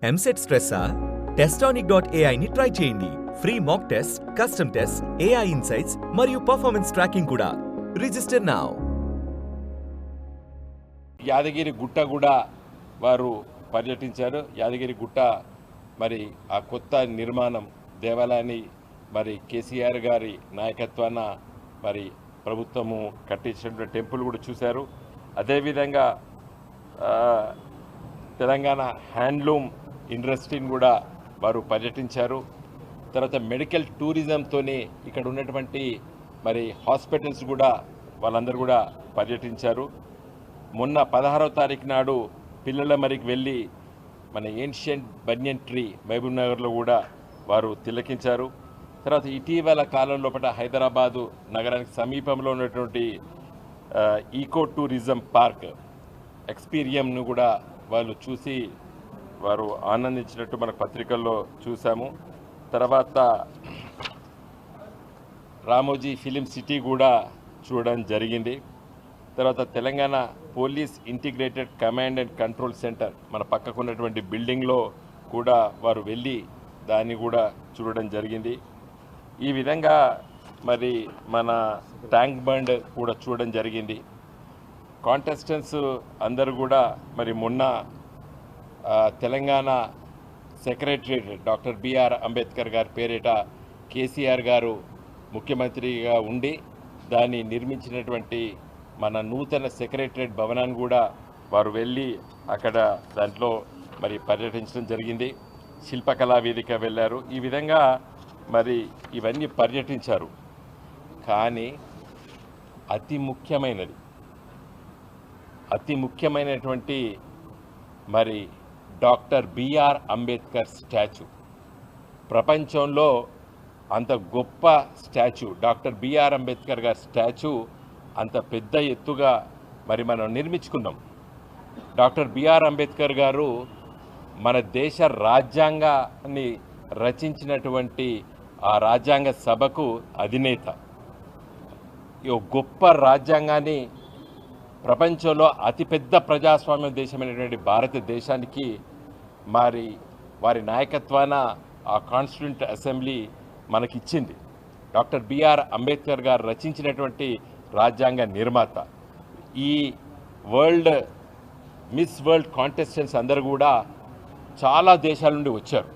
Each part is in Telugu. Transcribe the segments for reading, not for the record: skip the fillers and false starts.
ఎంసెట్ స్ట్రెస్సా? టెస్టానిక్.ai ని ట్రై చేయండి. Free mock test, custom test, AI insights మరియు పర్ఫార్మెన్స్ ట్రాకింగ్ కూడా. Register now. యాదగిరి గుట్ట కూడా వారు పర్యటించారు. యాదగిరి గుట్ట మరి ఆ కొత్త నిర్మాణం దేవాలయాన్ని మరి కేసీఆర్ గారి నాయకత్వాన మరి ప్రభుత్వము కట్టించినటువంటి టెంపుల్ కూడా చూశారు. అదేవిధంగా తెలంగాణ హ్యాండ్లూమ్ ఇండస్ట్రీని కూడా వారు పర్యటించారు. తర్వాత మెడికల్ టూరిజంతోనే ఇక్కడ ఉన్నటువంటి మరి హాస్పిటల్స్ కూడా వాళ్ళందరూ కూడా పర్యటించారు. మొన్న 16వ తారీఖు నాడు పిల్లల మరికి వెళ్ళి మన ఏన్షియంట్ బన్యన్ ట్రీ మహబూబ్ నగర్లో కూడా వారు తిలకించారు. తర్వాత ఇటీవల కాలం లోపల హైదరాబాదు నగరానికి సమీపంలో ఉన్నటువంటి ఈకో టూరిజం పార్క్ ఎక్స్పీరియంను కూడా వాళ్ళు చూసి వారు ఆనందించినట్టు మన పత్రికల్లో చూసాము. తర్వాత రామోజీ ఫిలిం సిటీ కూడా చూడడం జరిగింది. తర్వాత Telangana police integrated command and control centre మన పక్కకున్నటువంటి బిల్డింగ్లో కూడా వారు వెళ్ళి దాన్ని కూడా చూడడం జరిగింది. ఈ విధంగా మరి మన ట్యాంక్ బండ్ కూడా చూడడం జరిగింది. కాంటెస్టెంట్స్ అందరూ కూడా మరి మొన్న Telangana secretariat doctor B R Ambedkar గారి పేరిట కేసీఆర్ గారు ముఖ్యమంత్రిగా ఉండి దాన్ని నిర్మించినటువంటి మన నూతన సెక్రటరియట్ భవనాన్ని కూడా వారు వెళ్ళి అక్కడ దాంట్లో మరి పర్యటించడం జరిగింది. శిల్పకళా వేదిక వెళ్ళారు. ఈ విధంగా మరి ఇవన్నీ పర్యటించారు. కానీ అతి ముఖ్యమైనటువంటి మరి డాక్టర్ బిఆర్ అంబేద్కర్ స్టాచ్యూ, ప్రపంచంలో అంత గొప్ప స్టాచ్యూ డాక్టర్ బిఆర్ అంబేద్కర్ గారి స్టాచ్యూ అంత పెద్ద ఎత్తుగా మరి మనం నిర్మించుకున్నాం. డాక్టర్ బిఆర్ అంబేద్కర్ గారు మన దేశ రాజ్యాంగాన్ని రచించినటువంటి ఆ రాజ్యాంగ సభకు అధినేత. ఈ గొప్ప రాజ్యాంగాన్ని ప్రపంచంలో అతిపెద్ద ప్రజాస్వామ్య దేశమైనటువంటి భారతదేశానికి మరి వారి నాయకత్వాన ఆ కాన్స్టిట్యూంట్ అసెంబ్లీ మనకిచ్చింది. డాక్టర్ బిఆర్ అంబేద్కర్ గారు రచించినటువంటి రాజ్యాంగ నిర్మాత. ఈ మిస్ వరల్డ్ కాంటెస్టెంట్స్ అందరూ కూడా చాలా దేశాల నుండి వచ్చారు.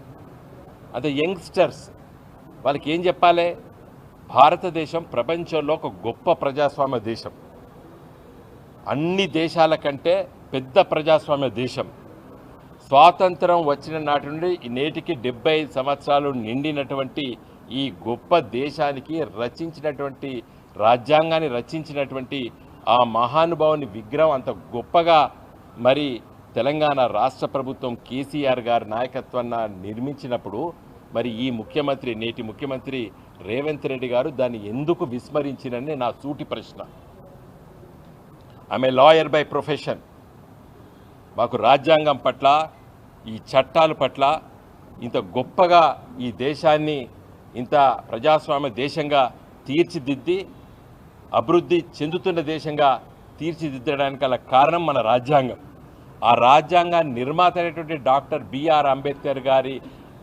అదే యంగ్స్టర్స్ వాళ్ళకి ఏం చెప్పాలి? భారతదేశం ప్రపంచంలో ఒక గొప్ప ప్రజాస్వామ్య దేశం, అన్ని దేశాల కంటే పెద్ద ప్రజాస్వామ్య దేశం. స్వాతంత్రం వచ్చిన నాటి నుండి నేటికి 75 సంవత్సరాలు నిండినటువంటి ఈ గొప్ప దేశానికి రచించినటువంటి రాజ్యాంగాన్ని రచించినటువంటి ఆ మహానుభావుని విగ్రహం అంత గొప్పగా మరి తెలంగాణ రాష్ట్ర ప్రభుత్వం కేసీఆర్ గారి నాయకత్వాన్ని నిర్మించినప్పుడు మరి ఈ ముఖ్యమంత్రి, నేటి ముఖ్యమంత్రి రేవంత్ రెడ్డి గారు దాన్ని ఎందుకు విస్మరించినని నా సూటి ప్రశ్న. ఆమె లాయర్ బై ప్రొఫెషన్. మాకు రాజ్యాంగం పట్ల, ఈ చట్టాల పట్ల ఇంత గొప్పగా ఈ దేశాన్ని ఇంత ప్రజాస్వామ్య దేశంగా తీర్చిదిద్ది అభివృద్ధి చెందుతున్న దేశంగా తీర్చిదిద్దడానికి గల కారణం మన రాజ్యాంగం. ఆ రాజ్యాంగ నిర్మాత అయినటువంటి డాక్టర్ బిఆర్ అంబేద్కర్ గారి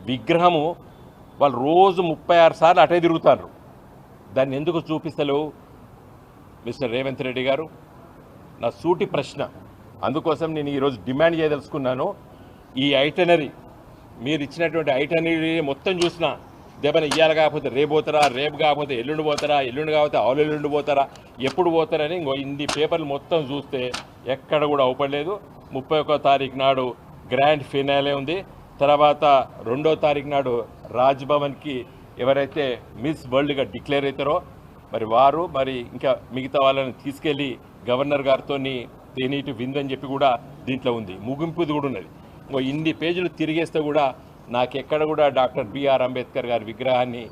విగ్రహము వాళ్ళు రోజు 36 సార్లు అటే తిరుగుతారు. దాన్ని ఎందుకు చూపిస్తలేవు మిస్టర్ రేవంత్ రెడ్డి గారు? నా సూటి ప్రశ్న. అందుకోసం నేను ఈరోజు డిమాండ్ చేయదలుచుకున్నాను. ఈ ఐటనరీ మీరు ఇచ్చినటువంటి ఐటనరీ మొత్తం చూసినా దేవన ఇయ్యాలి కాకపోతే రేపు పోతారా, రేపు కాకపోతే ఎల్లుండి పోతారా, ఎల్లుండి కాకపోతే ఆవులెల్లుండి పోతారా, ఎప్పుడు పోతారని ఇన్ని పేపర్లు మొత్తం చూస్తే ఎక్కడ కూడా అవపడలేదు. 31వ తారీఖు నాడు గ్రాండ్ ఫినాలే ఉంది. తర్వాత 2వ తారీఖు నాడు రాజ్భవన్కి ఎవరైతే మిస్ వరల్డ్గా డిక్లేర్ అవుతారో మరి వారు మరి ఇంకా మిగతా వాళ్ళని తీసుకెళ్ళి గవర్నర్ గారితో తేనీటి విందని చెప్పి కూడా దీంట్లో ఉంది. ముగింపుది కూడా ఉన్నది. ఇన్ని పేజీలు తిరిగేస్తే కూడా నాకెక్కడ కూడా డాక్టర్ బిఆర్ అంబేద్కర్ గారి విగ్రహాన్ని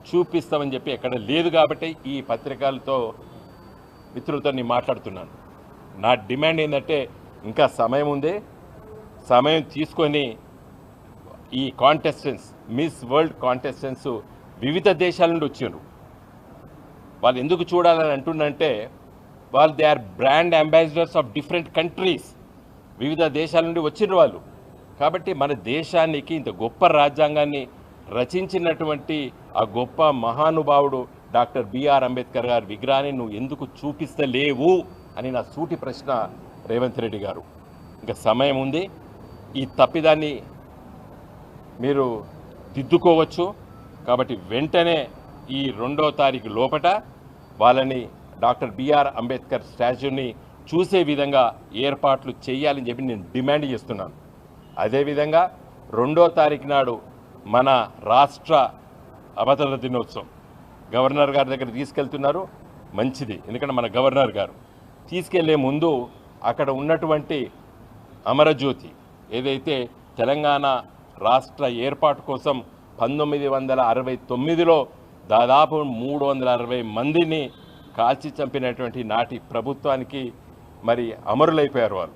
చూపిస్తామని చెప్పి ఎక్కడ లేదు. కాబట్టి ఈ పత్రికలతో మిత్రులతో నేను మాట్లాడుతున్నాను. నా డిమాండ్ ఏంటంటే ఇంకా సమయం ఉంది. సమయం తీసుకొని ఈ కాంటెస్టెంట్స్, మిస్ వరల్డ్ కాంటెస్టెంట్స్ వివిధ దేశాల నుండి వచ్చారు. వాళ్ళు ఎందుకు చూడాలని అంటున్నంటే they are brand ambassadors of different countries. వివిధ దేశాల నుండి వచ్చిన వాళ్ళు కాబట్టి మన దేశానికి ఇంత గొప్ప రాజ్యాంగాన్ని రచించినటువంటి ఆ గొప్ప మహానుభావుడు డాక్టర్ బిఆర్ అంబేద్కర్ గారి విగ్రహాన్ని నువ్వు ఎందుకు చూపిస్తలేవు అని నా సూటి ప్రశ్న రేవంత్ రెడ్డి గారు. ఇంకా సమయం ఉంది, ఈ తప్పిదాన్ని మీరు దిద్దుకోవచ్చు. కాబట్టి వెంటనే ఈ 2వ తారీఖు లోపట వాళ్ళని డాక్టర్ బిఆర్ అంబేద్కర్ స్టాచ్యూని చూసే విధంగా ఏర్పాట్లు చేయాలని చెప్పి నేను డిమాండ్ చేస్తున్నాను. అదేవిధంగా 2వ తారీఖు నాడు మన రాష్ట్ర అవతరణ దినోత్సవం గవర్నర్ గారి దగ్గర తీసుకెళ్తున్నారు, మంచిది. ఎందుకంటే మన గవర్నర్ గారు తీసుకెళ్లే ముందు అక్కడ ఉన్నటువంటి అమరజ్యోతి ఏదైతే తెలంగాణ రాష్ట్ర ఏర్పాటు కోసం 1969లో దాదాపు 360 మందిని కాల్చి చంపినటువంటి నాటి ప్రభుత్వానికి మరి అమరులైపోయారు వాళ్ళు.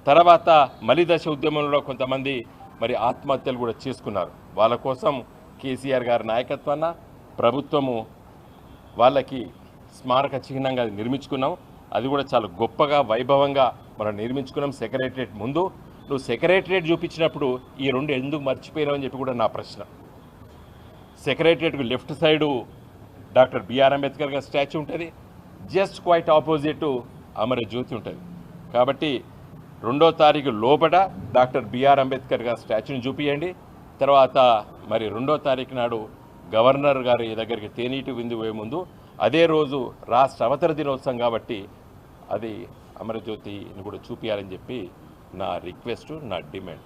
తర్వాత మలిదశ ఉద్యమంలో కొంతమంది మరి ఆత్మహత్యలు కూడా చేసుకున్నారు. వాళ్ళ కోసం కేసీఆర్ గారి నాయకత్వాన ప్రభుత్వము వాళ్ళకి స్మారక చిహ్నంగా నిర్మించుకున్నాం. అది కూడా చాలా గొప్పగా వైభవంగా మనం నిర్మించుకున్నాం సెక్రటరియట్ ముందు. నువ్వు సెక్రటరియట్ చూపించినప్పుడు ఈ 2 ఎందుకు మర్చిపోయినావు అని చెప్పి కూడా నా ప్రశ్న. సెక్రటరియట్కు left side doctor B R Ambedkar గారి స్టాచ్యూ ఉంటుంది, జస్ట్ క్వైట్ ఆపోజిట్ అమరజ్యోతి ఉంటుంది. కాబట్టి 2వ తారీఖు లోపల డాక్టర్ బిఆర్ అంబేద్కర్ గారి స్టాచ్యూని చూపించండి. తర్వాత మరి 2వ తారీఖు నాడు గవర్నర్ గారి దగ్గరికి తేనీటి విందు పోయే ముందు అదే రోజు రాష్ట్ర అవతరణ దినోత్సవం కాబట్టి అది అమరజ్యోతిని కూడా చూపించాలని చెప్పి నా రిక్వెస్ట్, నా డిమాండ్.